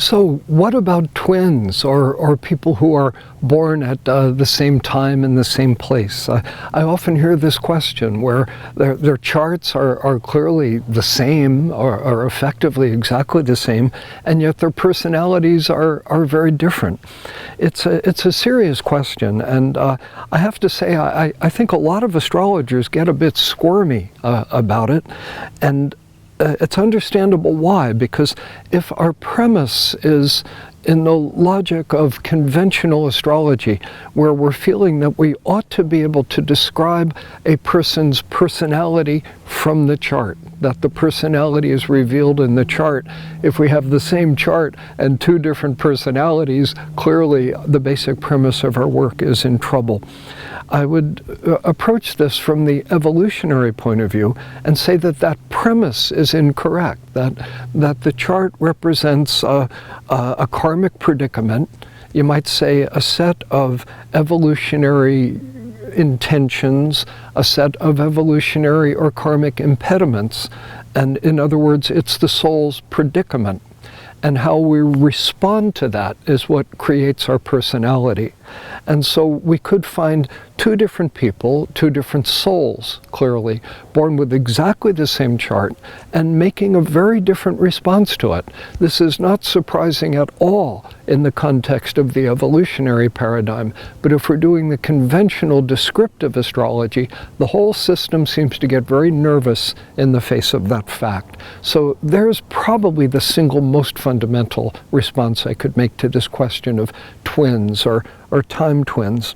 So what about twins or people who are born at the same time in the same place? I often hear this question where their charts are clearly the same or effectively exactly the same, and yet their personalities are very different. It's a serious question, and I have to say I think a lot of astrologers get a bit squirmy about it, and it's understandable why, because if our premise is in the logic of conventional astrology, where we're feeling that we ought to be able to describe a person's personality from the chart, that the personality is revealed in the chart. If we have the same chart and two different personalities, clearly the basic premise of our work is in trouble. I would approach this from the evolutionary point of view and say that that premise is incorrect, that the chart represents a karmic predicament, you might say a set of evolutionary intentions, a set of evolutionary or karmic impediments, and in other words, it's the soul's predicament. And how we respond to that is what creates our personality. And so we could find two different people, two different souls, clearly, born with exactly the same chart and making a very different response to it. This is not surprising at all in the context of the evolutionary paradigm, but if we're doing the conventional descriptive astrology, the whole system seems to get very nervous in the face of that fact. So there's probably the single most fundamental response I could make to this question of twins or time twins.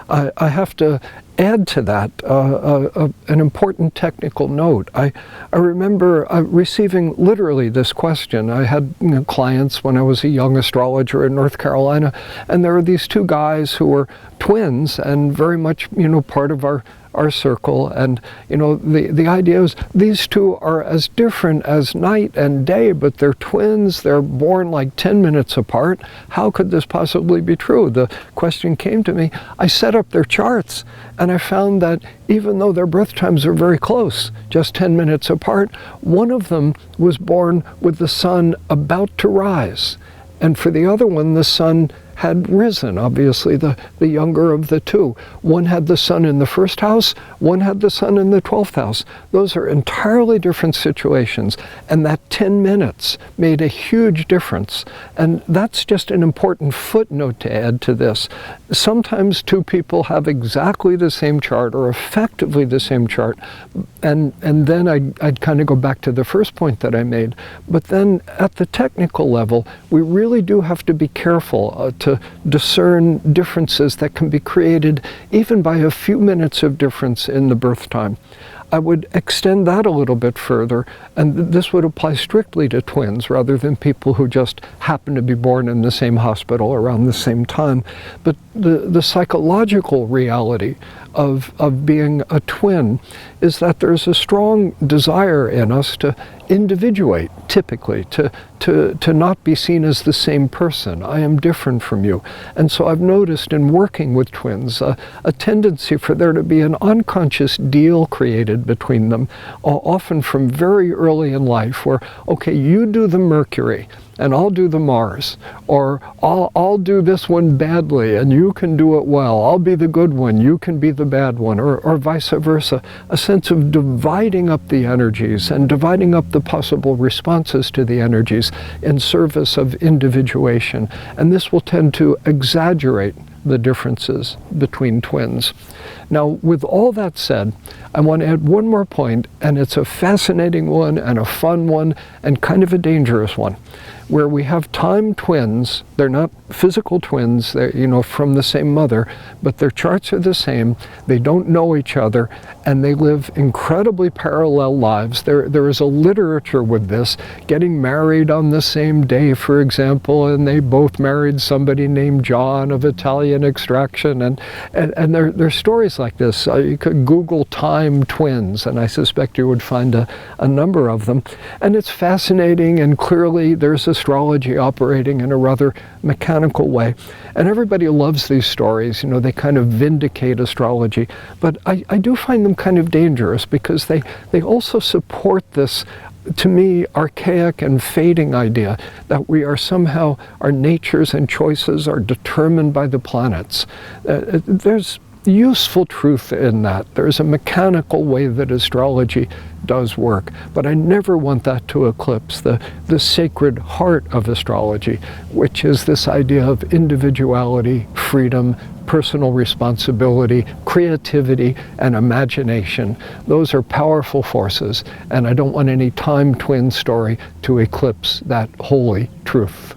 I have to add to that an important technical note. I remember receiving literally this question. I had clients when I was a young astrologer in North Carolina, and there were these two guys who were twins and very much part of our circle, and the idea is these two are as different as night and day, but they're twins. They're born like 10 minutes apart. How could this possibly be true? The question came to me. I set up their charts, and I found that even though their birth times are very close, just 10 minutes apart, one of them was born with the sun about to rise, and for the other one, the sun had risen, obviously the younger of the two. One had the sun in the first house, one had the sun in the 12th house. Those are entirely different situations, and that 10 minutes made a huge difference. And that's just an important footnote to add to this. Sometimes two people have exactly the same chart or effectively the same chart, and then I'd kind of go back to the first point that I made. But then at the technical level, we really do have to be careful to discern differences that can be created even by a few minutes of difference in the birth time. I would extend that a little bit further, and this would apply strictly to twins rather than people who just happen to be born in the same hospital around the same time. But the psychological reality of being a twin is that there's a strong desire in us to individuate, typically, to not be seen as the same person. I am different from you. And so I've noticed in working with twins a tendency for there to be an unconscious deal created between them, often from very early in life, where, okay, you do the Mercury, and I'll do the Mars, or I'll do this one badly and you can do it well. I'll be the good one, you can be the bad one, or vice versa. A sense of dividing up the energies and dividing up the possible responses to the energies in service of individuation. And this will tend to exaggerate the differences between twins. Now, with all that said, I want to add one more point, and it's a fascinating one and a fun one and kind of a dangerous one, where we have time twins. They're not physical twins, they're, from the same mother, but their charts are the same. They don't know each other, and they live incredibly parallel lives. There is a literature with this, getting married on the same day, for example, and they both married somebody named John of Italian extraction, and there are stories like this. You could Google time twins, and I suspect you would find a number of them. And it's fascinating, and clearly there's astrology operating in a rather mechanical way. And everybody loves these stories. They kind of vindicate astrology. But I do find them kind of dangerous, because they also support this to me, archaic and fading idea that we are somehow, our natures and choices are determined by the planets. There's useful truth in that. There's a mechanical way that astrology does work, but I never want that to eclipse the sacred heart of astrology, which is this idea of individuality, freedom, personal responsibility, creativity, and imagination. Those are powerful forces, and I don't want any time twin story to eclipse that holy truth.